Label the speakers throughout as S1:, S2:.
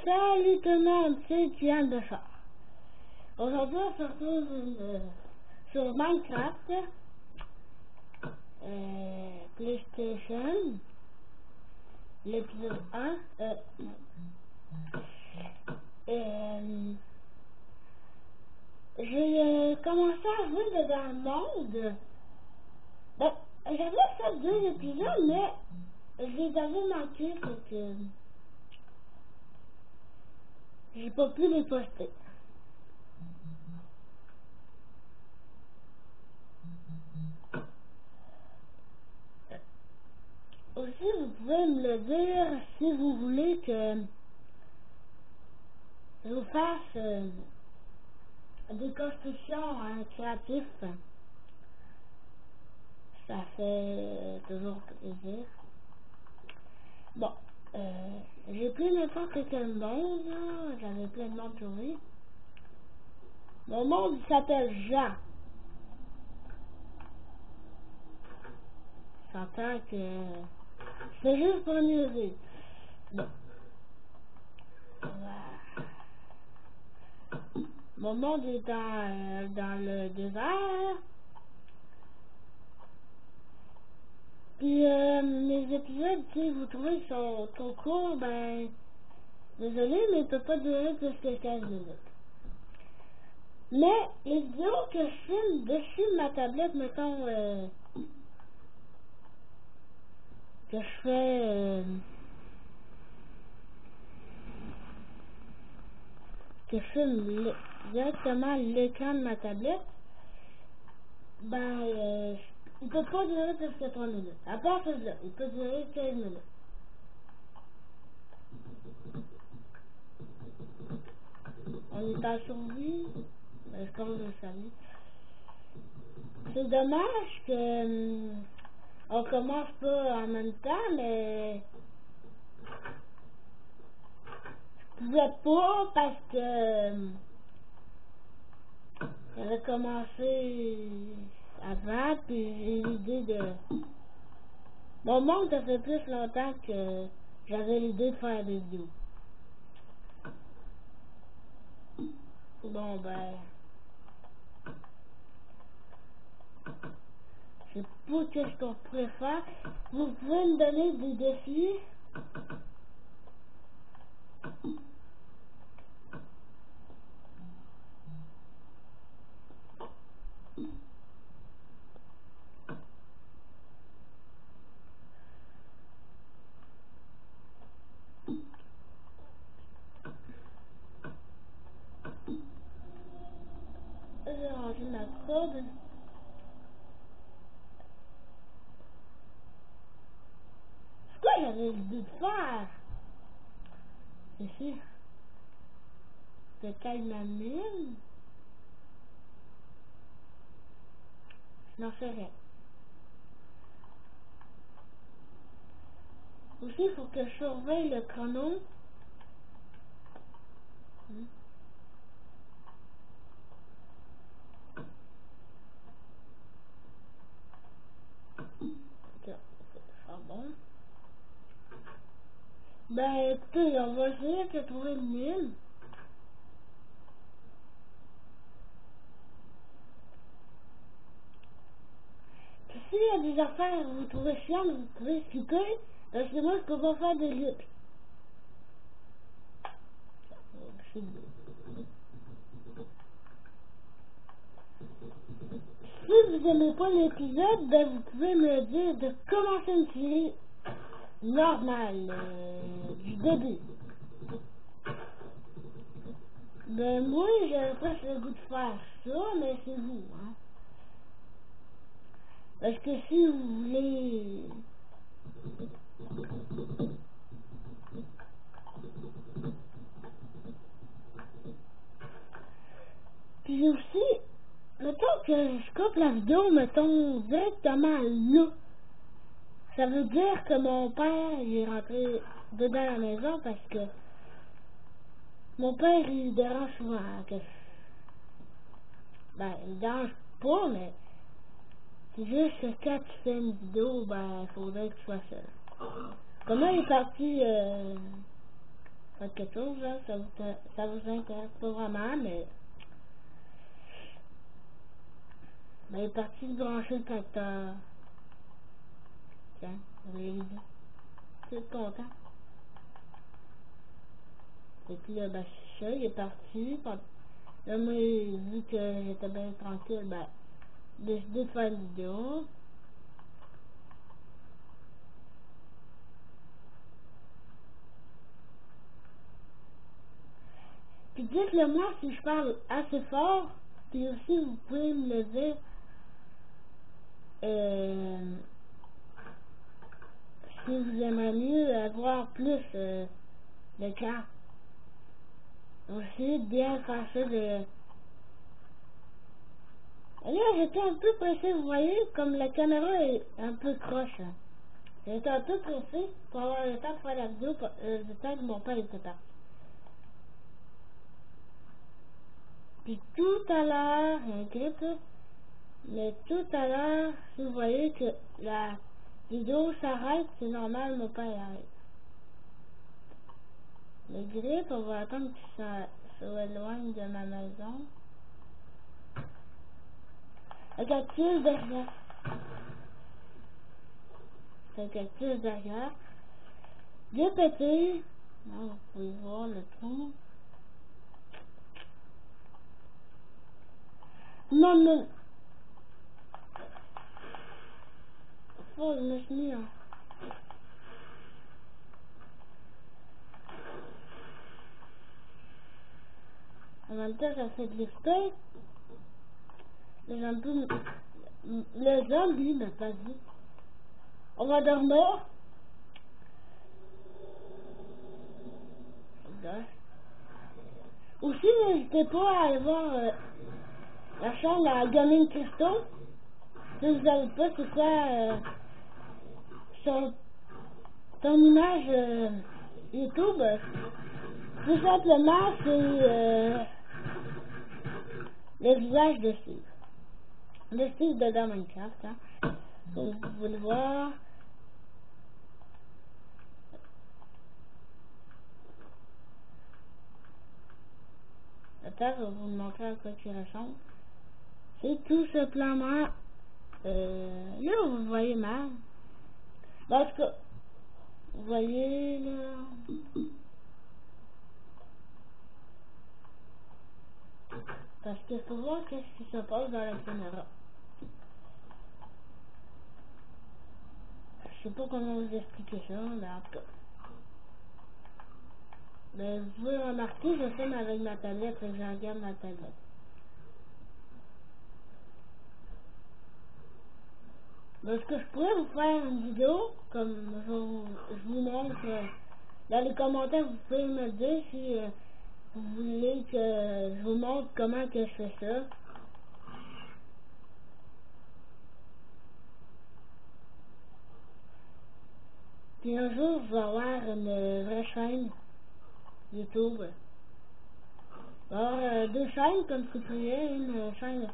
S1: Salut tout le monde, c'est Diane Bechard. Aujourd'hui, on se retrouve sur Minecraft, PlayStation, l'épisode 1. J'ai commencé à jouer dans le monde. Bon, j'avais fait 2 épisodes, mais je les avais manqués, donc j'ai pas pu les poster. Aussi, vous pouvez me le dire si vous voulez que je vous fasse des constructions créatives. Ça fait toujours plaisir. Bon, j'ai pris n'importe quel monde, j'avais plein de monde tourné. Mon monde il s'appelle Jean. J'entends que c'est juste pour amuser. Bon. Voilà. Mon monde est dans le désert. Puis mes épisodes, si vous trouvez qu'ils sont trop courts, ben désolé, mais il peut pas durer plus que 15 minutes. Mais les vidéos que je filme dessus ma tablette, mettons que je fais que je filme directement l'écran de ma tablette, ben il peut pas durer plus que 3 minutes. À part ça, il peut durer 15 minutes. On est en survie, ben, comme vous le savez. C'est dommage que on commence pas en même temps, mais je pouvais pas parce que j'avais commencé avant, puis j'ai l'idée de... Mon monde, ça fait plus longtemps que j'avais l'idée de faire des vidéos. Bon, ben... je sais pas qu'est-ce qu'on pourrait faire. Vous pouvez me donner des défis? J'ai rangé ma corde. C'est quoi j'avais l'idée de faire? Ici. Je taille ma mine. Je n'en fais rien. Aussi, il faut que je surveille le chrono. Ah bon? Ben écoutez, on va essayer de trouver une mine. Puis s'il y a des affaires que vous trouvez chiantes, vous pouvez expliquer. Parce que moi, je peux pas faire de lutte. Si vous aimez pas l'épisode, ben vous pouvez me dire de commencer une série normale, du début. Ben moi, j'avais presque le goût de faire ça, mais c'est vous, hein. Parce que si vous voulez... Puis aussi, mettons que je coupe la vidéo, mettons, directement là. Ça veut dire que mon père, il est rentré dedans la maison parce que mon père, il dérange souvent. Ben, il dérange pas, mais c'est juste que quand tu fais une vidéo, ben, il faudrait que tu sois seul. Comme là, il est parti Faites quelque chose, là, ça vous intéresse pas vraiment, mais... Ben, il est parti de brancher le tracteur. Tiens, vous l'avez dit. Vous êtes content. Et puis là, ben, c'est ça, il est parti. Là, moi, vu que j'étais bien tranquille, ben, j'ai décidé de faire une vidéo. Puis dites-le moi si je parle assez fort. Puis aussi, vous pouvez me le dire. Si vous aimeriez mieux avoir plus de cartes. Aussi, bien faire ça de... Là, j'étais un peu pressé, vous voyez, comme la caméra est un peu croche. Hein. J'étais un peu pressé pour avoir le temps de faire la vidéo, le temps que mon père était parti. Puis tout à l'heure, il y a un clip là, mais tout à l'heure, si vous voyez que la vidéo s'arrête, c'est normal, mon père arrête. Le grip, on va attendre que ça s'éloigne de ma maison. Le cactus derrière. Le cactus derrière. Bien pété. Là, vous pouvez voir le trou. Non, non. Oh, je me suis mis là. En même temps, ça fait de l'effet. Le zombie m'a pas dit. On va dormir. Aussi, n'hésitez pas à aller voir la chaîne à Gaming Crystal. Si vous savez pas c'est quoi ton image YouTube, tout simplement c'est le visage de Steve. De Steve de dans Minecraft. Hein. Comme vous pouvez le voir. Attends, je vais vous montrer à quoi il ressemble. C'est tout simplement... là, vous voyez mal. En tout cas, vous voyez là... Parce qu'il faut voir qu'est-ce qui se passe dans la caméra. Je sais pas comment vous expliquer ça, mais en tout cas. Mais vous pouvez remarquer, je filme avec ma tablette et je regarde ma tablette. Parce que je pourrais vous faire une vidéo, comme je vous montre dans les commentaires, vous pouvez me dire si vous voulez que je vous montre comment que je fais ça. Puis un jour, je vais avoir une vraie chaîne YouTube. Je vais avoir deux chaînes comme Cyprien, une chaîne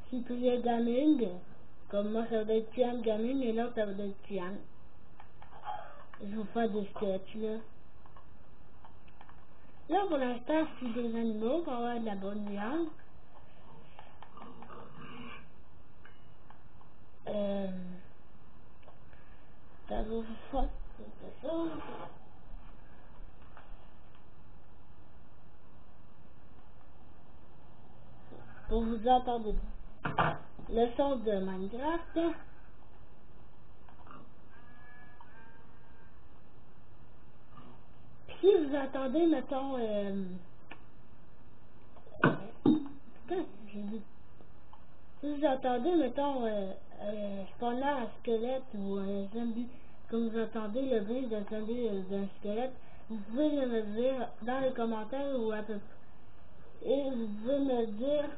S1: Cyprien Gaming. Comme moi, ça va être Tian Gaming et l'autre, ça va être Tian. Je vous fais des sketchs là. Là, pour l'instant, je suis des animaux pour avoir de la bonne viande. Ça vous fait quelque chose. Pour vous entendre le son de Minecraft. Puis si vous entendez, mettons, putain, j'ai dit. Si vous entendez, mettons, spawner un squelette ou un zombie, comme vous entendez le bruit d'un zombie d'un squelette, vous pouvez me dire dans les commentaires ou à peu près. Et vous pouvez me dire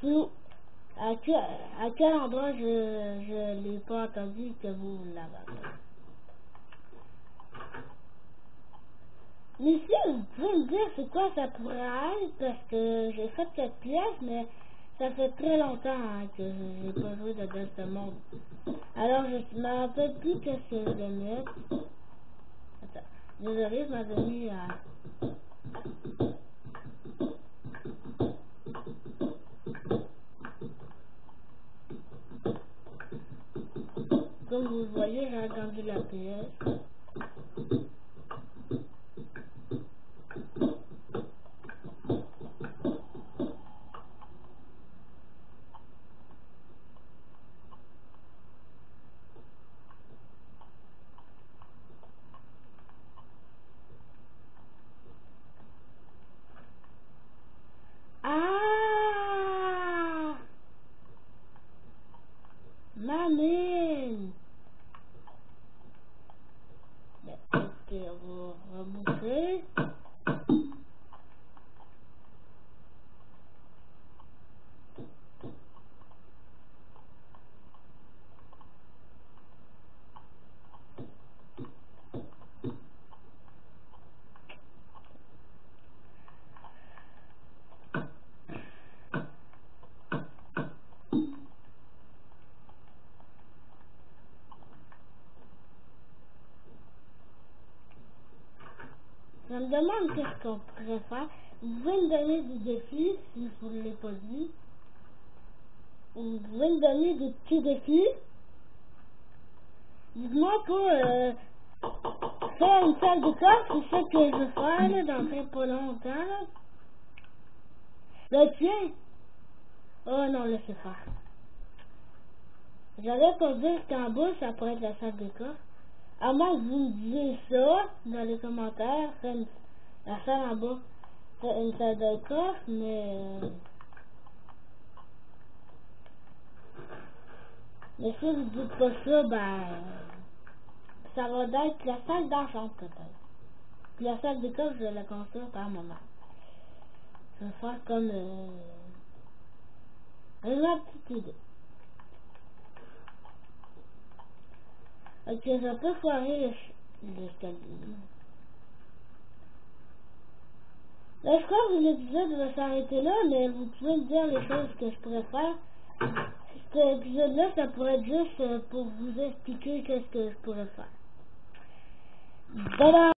S1: si, à quel endroit je l'ai pas entendu que vous l'avez entendu. Mais si vous pouvez me dire c'est quoi ça pourrait être, parce que j'ai fait 4 pièces, mais ça fait très longtemps hein, que j'ai pas joué de Delta Monde. Alors je me rappelle plus que c'est de mettre. Attends. Désolé, je m'avais mis à... Comme vous le voyez, j'ai agrandi la PS. Ah! Ma mine! Ok, on va reboucher. Ça me demande qu'est-ce qu'on pourrait faire. Vous pouvez me donner des défis si je vous l'ai pas dit. Vous pouvez me donner des petits défis. Dites-moi que faire une salle de coffre, c'est ça que je veux faire là, dans très pas longtemps. Là. Le tien? Oh non, laissez faire. J'allais pas dire qu'en bas, ça pourrait être la salle de coffre. À moins que vous me disiez ça dans les commentaires, la salle en bas, c'est une salle de coffre, mais si vous dites pas ça, ben, ça va être la salle d'argent peut-être. Puis la salle de coffre, je vais la construire par moment. Je vais faire comme une petite idée. Ok, je peux foirer l'escalier. Là, je crois que l'épisode va s'arrêter là, mais vous pouvez me dire les choses que je pourrais faire. Cet épisode-là, ça pourrait être juste pour vous expliquer qu'est-ce que je pourrais faire. Bye bye!